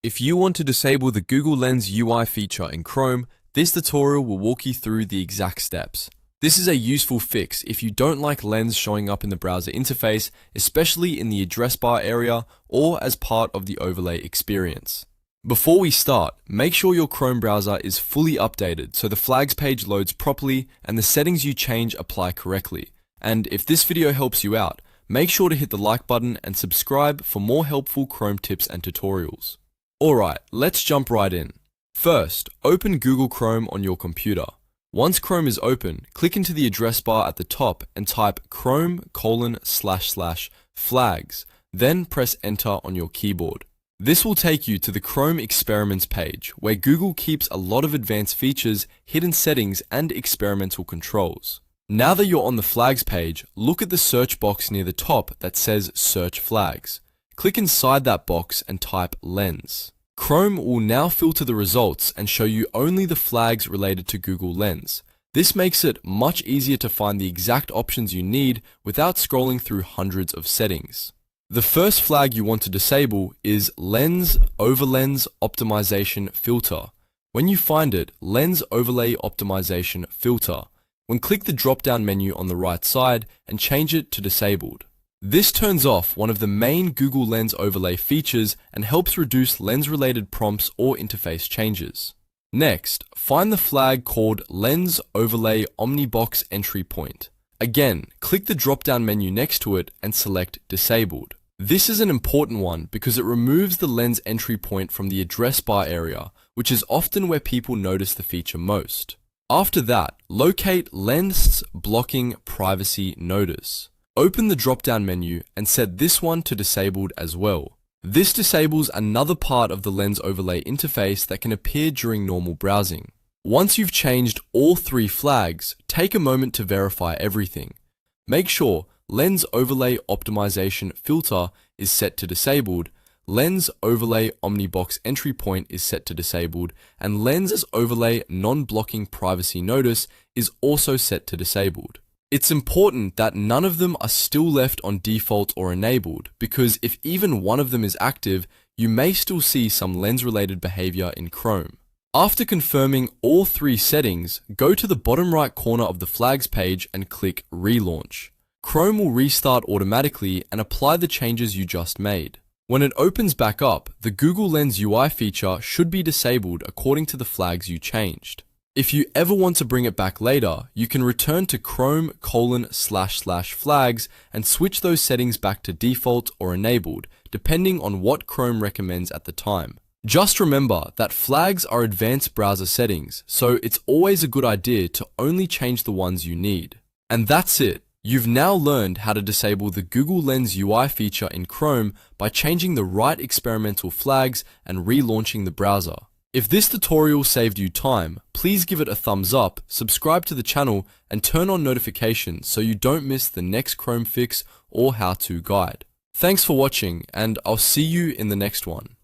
If you want to disable the Google Lens UI feature in Chrome, this tutorial will walk you through the exact steps. This is a useful fix if you don't like Lens showing up in the browser interface, especially in the address bar area or as part of the overlay experience. Before we start, make sure your Chrome browser is fully updated so the flags page loads properly and the settings you change apply correctly. And if this video helps you out, make sure to hit the like button and subscribe for more helpful Chrome tips and tutorials. Alright, let's jump right in. First, open Google Chrome on your computer. Once Chrome is open, click into the address bar at the top and type chrome://flags, then press enter on your keyboard. This will take you to the Chrome Experiments page, where Google keeps a lot of advanced features, hidden settings, and experimental controls. Now that you're on the flags page, look at the search box near the top that says Search Flags. Click inside that box and type Lens. Chrome will now filter the results and show you only the flags related to Google Lens. This makes it much easier to find the exact options you need without scrolling through hundreds of settings. The first flag you want to disable is Lens Overlens Optimization Filter. When you find it, Lens Overlay Optimization Filter. Click the drop-down menu on the right side and change it to disabled. This turns off one of the main Google Lens overlay features and helps reduce lens-related prompts or interface changes. Next, find the flag called Lens Overlay Omnibox Entry Point. Again, click the drop-down menu next to it and select Disabled. This is an important one because it removes the lens entry point from the address bar area, which is often where people notice the feature most. After that, locate Lens Blocking Privacy Notice. Open the drop-down menu and set this one to disabled as well. This disables another part of the lens overlay interface that can appear during normal browsing. Once you've changed all three flags, take a moment to verify everything. Make sure Lens Overlay Optimization Filter is set to disabled, Lens Overlay Omnibox Entry Point is set to disabled, and Lens Overlay Non-Blocking Privacy Notice is also set to disabled. It's important that none of them are still left on default or enabled, because if even one of them is active, you may still see some lens-related behavior in Chrome. After confirming all three settings, go to the bottom right corner of the flags page and click Relaunch. Chrome will restart automatically and apply the changes you just made. When it opens back up, the Google Lens UI feature should be disabled according to the flags you changed. If you ever want to bring it back later, you can return to chrome://flags and switch those settings back to default or enabled, depending on what Chrome recommends at the time. Just remember that flags are advanced browser settings, so it's always a good idea to only change the ones you need. And that's it. You've now learned how to disable the Google Lens UI feature in Chrome by changing the right experimental flags and relaunching the browser. If this tutorial saved you time, please give it a thumbs up, subscribe to the channel, and turn on notifications so you don't miss the next Chrome fix or how-to guide. Thanks for watching, and I'll see you in the next one.